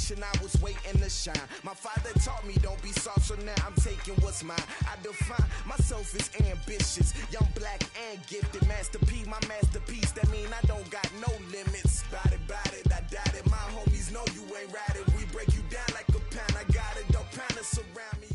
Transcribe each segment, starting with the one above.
generation, I was waiting to shine. My father taught me don't be soft, so now I'm taking what's mine. I define myself as ambitious, young, black, and gifted. Master P, my masterpiece, that mean I don't got no limits. Bout it, I doubt it. My homies know you ain't ride it. We break you down like a pound. I got it, don't pound it, surround me.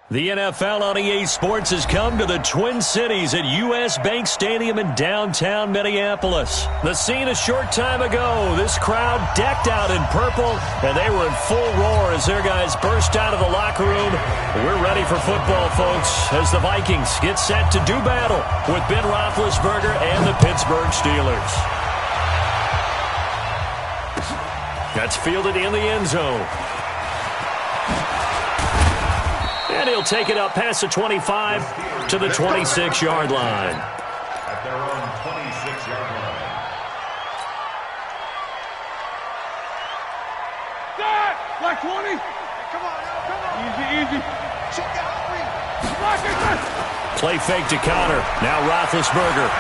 The NFL on EA Sports has come to the Twin Cities at U.S. Bank Stadium in downtown Minneapolis. The scene a short time ago, this crowd decked out in purple, and they were in full roar as their guys burst out of the locker room. We're ready for football, folks, as the Vikings get set to do battle with Ben Roethlisberger and the Pittsburgh Steelers. That's fielded in the end zone. And he'll take it up past the 25 to the 26-yard line. At their own 26-yard line. Start! Like 20. Come on. Easy. Check out. Play fake to counter. Now Roethlisberger.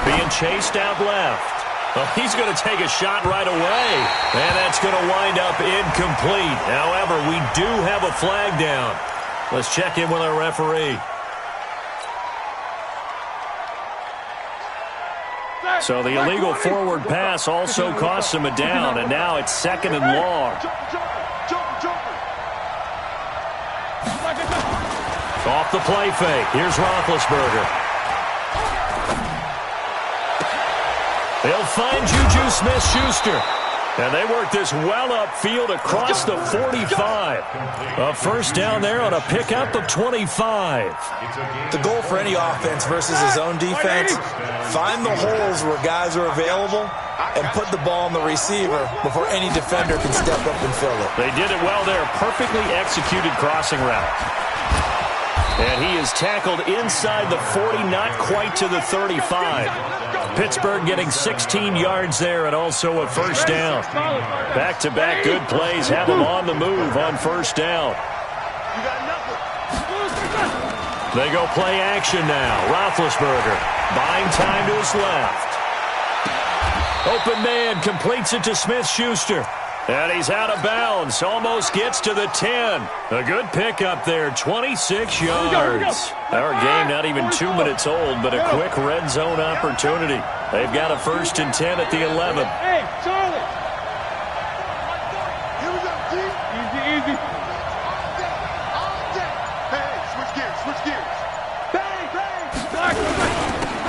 Being chased out left. Well, he's going to take a shot right away, and that's going to wind up incomplete. However, we do have a flag down. Let's check in with our referee. So the illegal forward pass also costs him a down, and now it's second and long. Off the play fake. Here's Roethlisberger. They'll find Juju Smith-Schuster. And they work this well upfield across the 45. A first down there on a pickup of 25. The goal for any offense versus his own defense, find the holes where guys are available and put the ball on the receiver before any defender can step up and fill it. They did it well there. Perfectly executed crossing route. And he is tackled inside the 40, not quite to the 35. Pittsburgh getting 16 yards there and also a first down. Back-to-back good plays have them on the move on first down. They go play action now. Roethlisberger buying time to his left. Open man completes it to Smith-Schuster. And he's out of bounds. Almost gets to the 10. A good pickup there. 26 yards. Our game not even 2 minutes old, but a quick red zone opportunity. They've got a 1st and 10 at the 11. Hey, Charlie. Here we go, Easy. Hey, switch gears. Bang.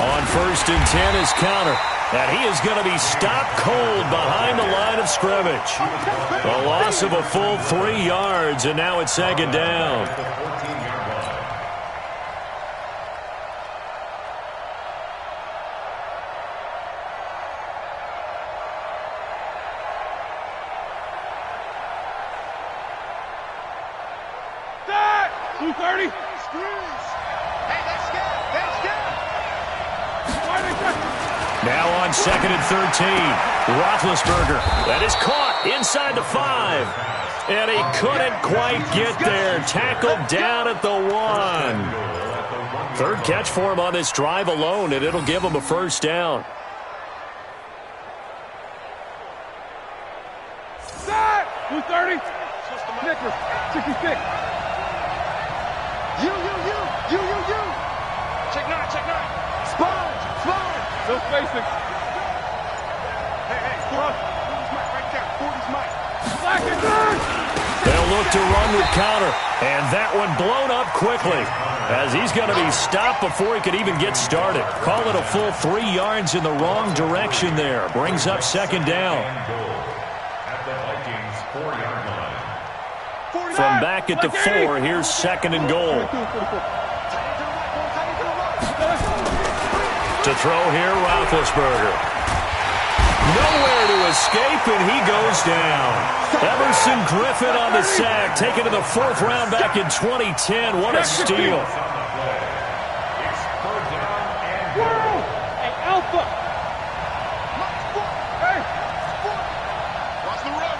On 1st and 10 is counter. And he is going to be stopped cold behind the line of scrimmage. A loss of a full 3 yards, and now it's second down. Start! 230. Now on 2nd and 13. Roethlisberger. That is caught inside the 5. And he couldn't quite get there. Tackled down at the 1. Third catch for him on this drive alone, and it'll give him a first down. Start! 230. Snickers. 66. You. Check nine. Sponge. No spacing. Hey, cross. 40's Mike right there. 40's Mike. Black and third. They'll look to run with counter. And that one blown up quickly as he's going to be stopped before he could even get started. Call it a full 3 yards in the wrong direction there. Brings up second down. At the Vikings 4-yard line. From back at the 4, here's second and goal. To throw here, Roethlisberger. Nowhere to escape, and he goes down. Everson Griffin on the sack, taken to the 4th round back in 2010. What a steal. Hey, Alpha. Hey. Watch the run.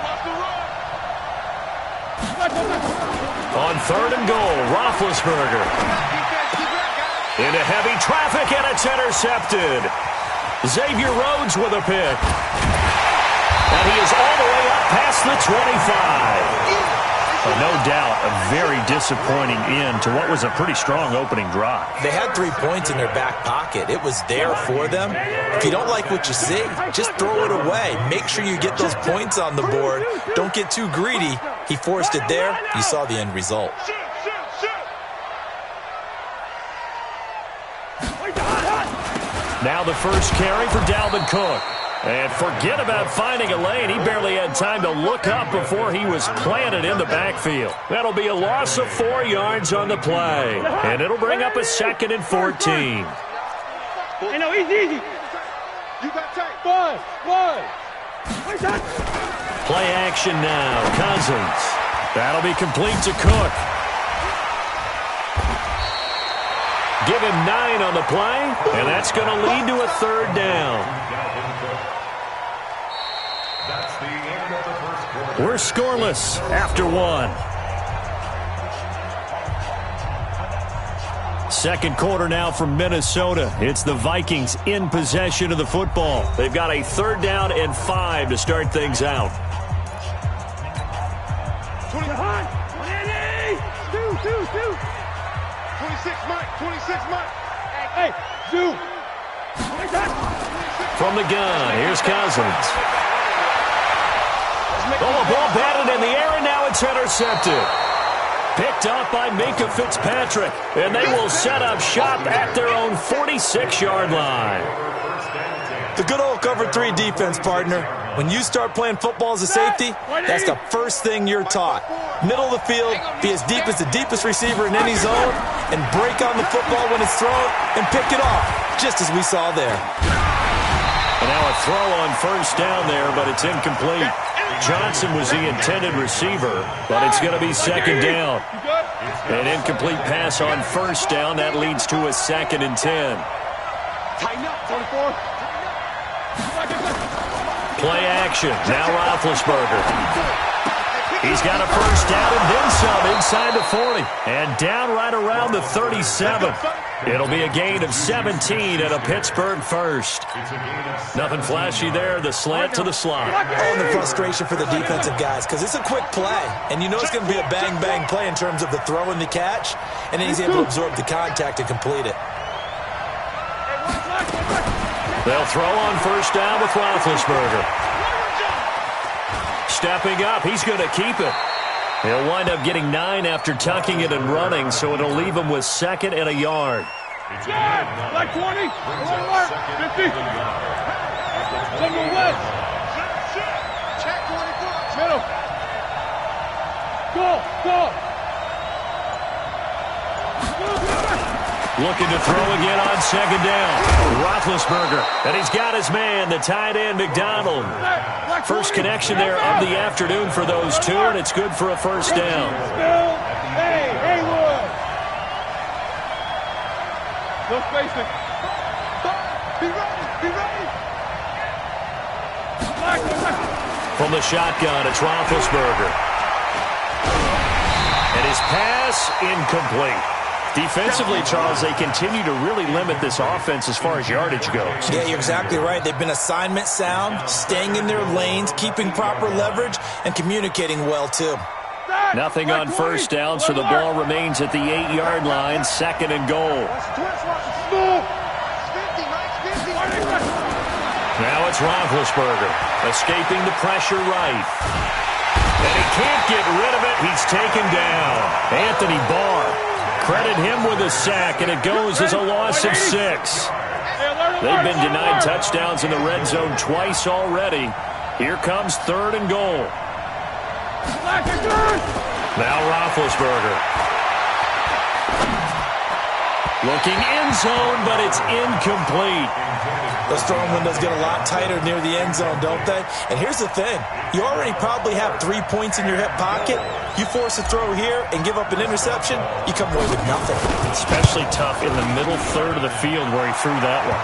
On 3rd and goal, Roethlisberger. Into heavy traffic, and it's intercepted. Xavier Rhodes with a pick. And he is all the way up past the 25. No doubt a very disappointing end to what was a pretty strong opening drive. They had 3 points in their back pocket. It was there for them. If you don't like what you see, just throw it away. Make sure you get those points on the board. Don't get too greedy. He forced it there. You saw the end result. Now the first carry for Dalvin Cook. And forget about finding a lane. He barely had time to look up before he was planted in the backfield. That'll be a loss of 4 yards on the play. And it'll bring up a 2nd and 14. Hey, no, easy. You got tight. One. Play action now. Cousins. That'll be complete to Cook. Give him 9 on the play, and that's going to lead to a 3rd down. We're scoreless after 1. Second quarter now from Minnesota. It's the Vikings in possession of the football. They've got a 3rd down and 5 to start things out. 26, Mike. Hey, Zoo. From the gun, here's Cousins. Oh, a ball batted in the air, and now it's intercepted. Picked up by Minkah Fitzpatrick, and they will set up shop at their own 46-yard line. The good old cover 3 defense, partner. When you start playing football as a safety, that's the first thing you're taught. Middle of the field, be as deep as the deepest receiver in any zone, and break on the football when it's thrown and pick it off, just as we saw there. And now a throw on 1st down there, but it's incomplete. Johnson was the intended receiver, but it's going to be 2nd down. An incomplete pass on 1st down. That leads to a 2nd and 10. Tighten up, 24. Play action. Now Roethlisberger. He's got a 1st down and then some inside the 40. And down right around the 37. It'll be a gain of 17 and a Pittsburgh 1st. Nothing flashy there. The slant to the slot. Oh, the frustration for the defensive guys, because it's a quick play. And you know it's going to be a bang-bang play in terms of the throw and the catch. And then he's able to absorb the contact and complete it. They'll throw on 1st down with Roethlisberger. Stepping up, he's going to keep it. He'll wind up getting 9 after tucking it and running, so it'll leave him with 2nd and a yard. Like 20. 50. From the west. Check 24. Middle. Go. Looking to throw again on 2nd down. Roethlisberger, and he's got his man, the tight end, McDonald. First connection there of the afternoon for those two, and it's good for a 1st down. Hey, Haywood. No spacing. Be ready. From the shotgun, it's Roethlisberger. And his pass incomplete. Defensively, Charles, they continue to really limit this offense as far as yardage goes. Yeah, you're exactly right. They've been assignment sound, staying in their lanes, keeping proper leverage, and communicating well, too. Nothing on 1st down, so the ball remains at the 8-yard line, 2nd and goal. Now it's Roethlisberger, escaping the pressure right. And he can't get rid of it. He's taken down. Anthony Barr. Credit him with a sack, and it goes as a loss of 6. They've been denied touchdowns in the red zone twice already. Here comes 3rd and goal. Now Roethlisberger. Looking end zone, but it's incomplete. Those throwing windows get a lot tighter near the end zone, don't they? And here's the thing. You already probably have 3 points in your hip pocket. You force a throw here and give up an interception, you come away with nothing. Especially tough in the middle third of the field where he threw that one.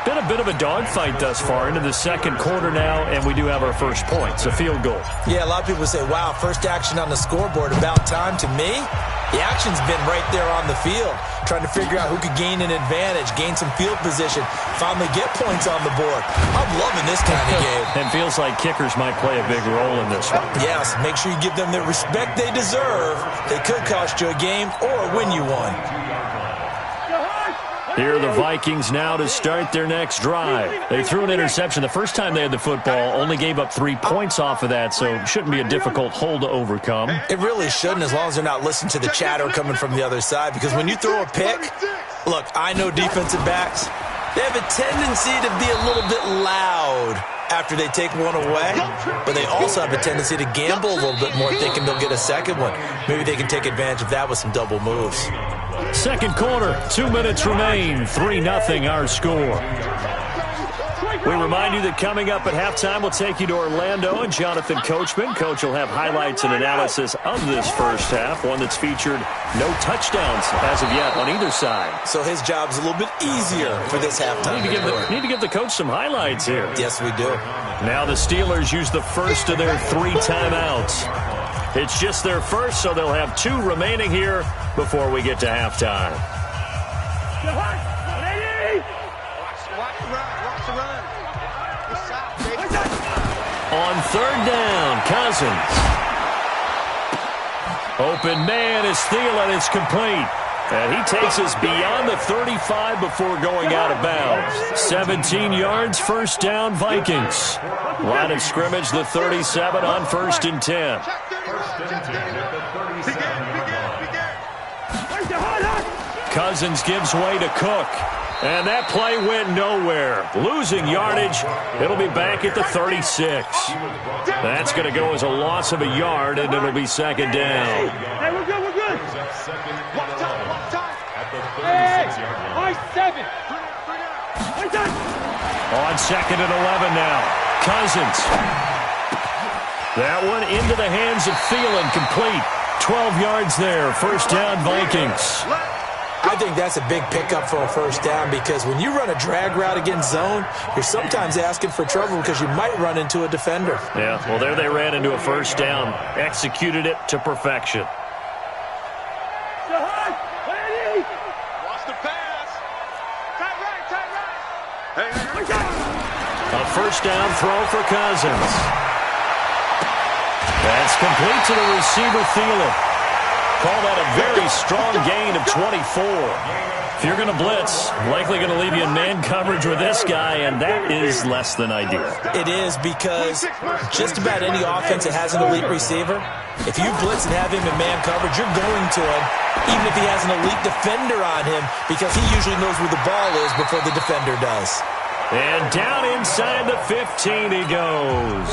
Been a bit of a dogfight thus far into the second quarter now, and we do have our first points, a field goal. Yeah, a lot of people say, wow, first action on the scoreboard, about time. To me, the action's been right there on the field, trying to figure out who could gain an advantage, gain some field position, finally get points on the board. I'm loving this kind of game. It feels like kickers might play a big role in this one. Yes, make sure you give them the respect they deserve. They could cost you a game or win you one. Here are the Vikings now to start their next drive. They threw an interception the first time they had the football, only gave up 3 points off of that, so it shouldn't be a difficult hole to overcome. It really shouldn't, as long as they're not listening to the chatter coming from the other side, because when you throw a pick, look, I know defensive backs, they have a tendency to be a little bit loud after they take one away, but they also have a tendency to gamble a little bit more, thinking they'll get a second one. Maybe they can take advantage of that with some double moves. Second quarter, 2 minutes remain, 3-0 our score. We remind you that coming up at halftime, we'll take you to Orlando and Jonathan Coachman. Coach will have highlights and analysis of this first half, one that's featured no touchdowns as of yet on either side. So his job's a little bit easier for this halftime. Need to give the coach some highlights here. Yes, we do. Now the Steelers use the first of their 3 timeouts. It's just their first, so they'll have 2 remaining here before we get to halftime. On third down, Cousins. Open man is Thielen. It's complete. And he takes us beyond the 35 before going out of bounds. 17 yards, first down, Vikings. Line of scrimmage, the 37 on 1st and 10. Cousins gives way to Cook. And that play went nowhere. Losing yardage. It'll be back at the 36. That's going to go as a loss of a yard, and it'll be second down. Hey, we're good, we're good. Walk time, walk time. Hey, I-7. On second and 11 now. Cousins. That one into the hands of Thielen, complete. 12 yards there. First down, Vikings. I think that's a big pickup for a first down, because when you run a drag route against zone, you're sometimes asking for trouble because you might run into a defender. Yeah, well, there they ran into a first down. Executed it to perfection. Watch the pass. Tight right. A first down throw for Cousins. That's complete to the receiver, Thielen. Call that a very strong gain of 24. If you're going to blitz, likely going to leave you in man coverage with this guy, and that is less than ideal. It is, because just about any offense that has an elite receiver, if you blitz and have him in man coverage, you're going to him, even if he has an elite defender on him, because he usually knows where the ball is before the defender does. And down inside the 15 he goes.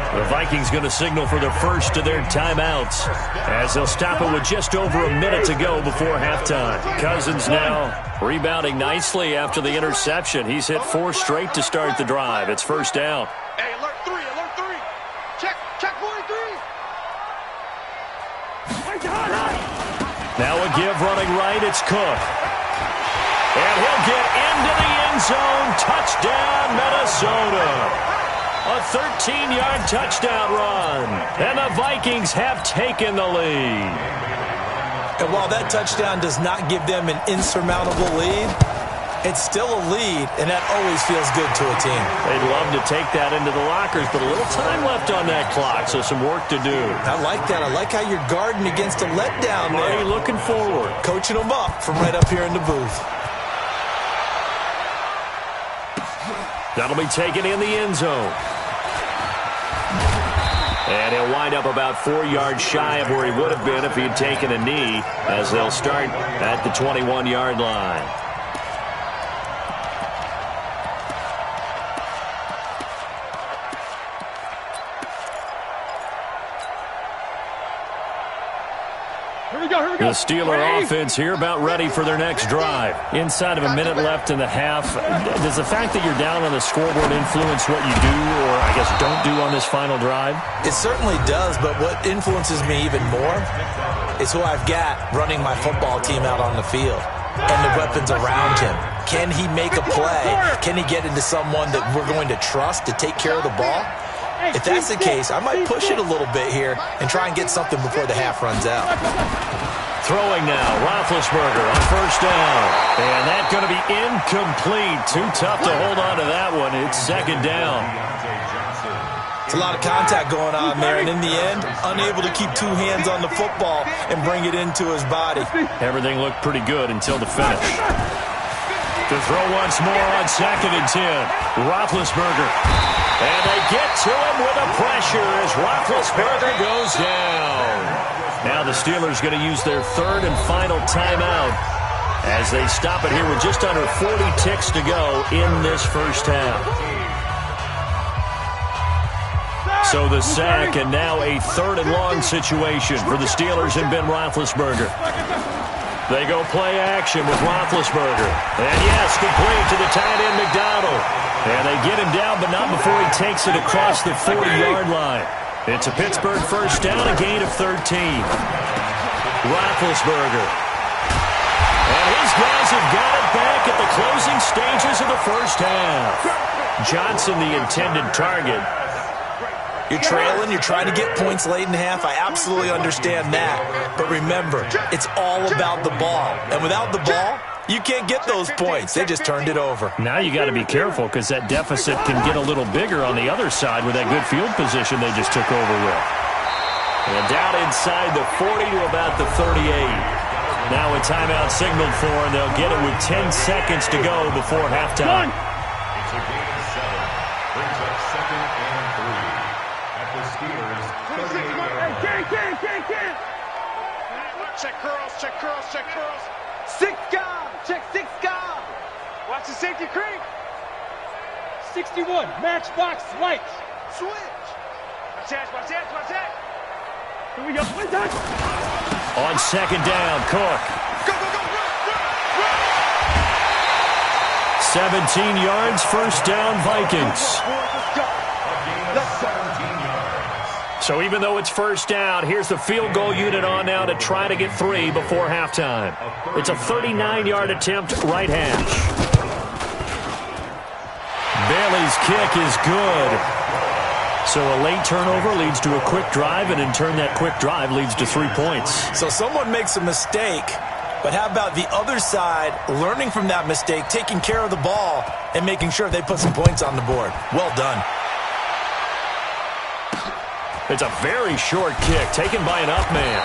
The Vikings going to signal for the first of their timeouts, as they'll stop it with just over a minute to go before halftime. Cousins now rebounding nicely after the interception. He's hit 4 straight to start the drive. It's first down. Hey, alert 3, alert 3. Check 43. Now a give running right, it's Cook. And he'll get into the end zone. Touchdown, Minnesota. A 13-yard touchdown run. And the Vikings have taken the lead. And while that touchdown does not give them an insurmountable lead, it's still a lead, and that always feels good to a team. They'd love to take that into the lockers, but a little time left on that clock, so some work to do. I like that. I like how you're guarding against a letdown there. Are you looking forward? Coaching them up from right up here in the booth. That'll be taken in the end zone. And he'll wind up about 4 yards shy of where he would have been if he had taken a knee, as they'll start at the 21-yard line. The Steeler offense here about ready for their next drive. Inside of a minute left in the half, does the fact that you're down on the scoreboard influence what you do, or I guess don't do on this final drive? It certainly does, but what influences me even more is who I've got running my football team out on the field and the weapons around him. Can he make a play? Can he get into someone that we're going to trust to take care of the ball? If that's the case, I might push it a little bit here and try and get something before the half runs out. Throwing now, Roethlisberger on first down. And that's going to be incomplete. Too tough to hold on to that one. It's second down. It's a lot of contact going on there, and in the end, unable to keep two hands on the football and bring it into his body. Everything looked pretty good until the finish. To throw once more on 2nd and 10. Roethlisberger. And they get to him with the pressure as Roethlisberger goes down. Now the Steelers going to use their 3rd and final timeout as they stop it here with just under 40 ticks to go in this first half. So the sack, and now a 3rd and long situation for the Steelers and Ben Roethlisberger. They go play action with Roethlisberger. And yes, complete to the tight end McDonald. And they get him down, but not before he takes it across the 40-yard line. It's a Pittsburgh first down, a gain of 13. Roethlisberger. And his guys have got it back at the closing stages of the first half. Johnson, the intended target. You're trailing, you're trying to get points late in half. I absolutely understand that. But remember, it's all about the ball. And without the ball, you can't get those points. They just turned it over. Now you got to be careful because that deficit can get a little bigger on the other side with that good field position they just took over with. And down inside the 40 to about the 38. Now a timeout signaled for, and they'll get it with 10 seconds to go before halftime. It's a gain of 7. Brings up 2nd and 3. At the Steelers' 38-yard line. Check curls, check curls, check curls. 6 gone, check 6 gone. Watch the safety creep. 61, matchbox lights. Switch. Watch that. Here we go. On 2nd down, Cook. Go, run. 17 yards, first down, Vikings. Let's go. So even though it's first down, here's the field goal unit on now to try to get 3 before halftime. It's a 39-yard attempt, right hash. Bailey's kick is good. So a late turnover leads to a quick drive, and in turn that quick drive leads to 3 points. So someone makes a mistake, but how about the other side learning from that mistake, taking care of the ball, and making sure they put some points on the board? Well done. It's a very short kick taken by an up man.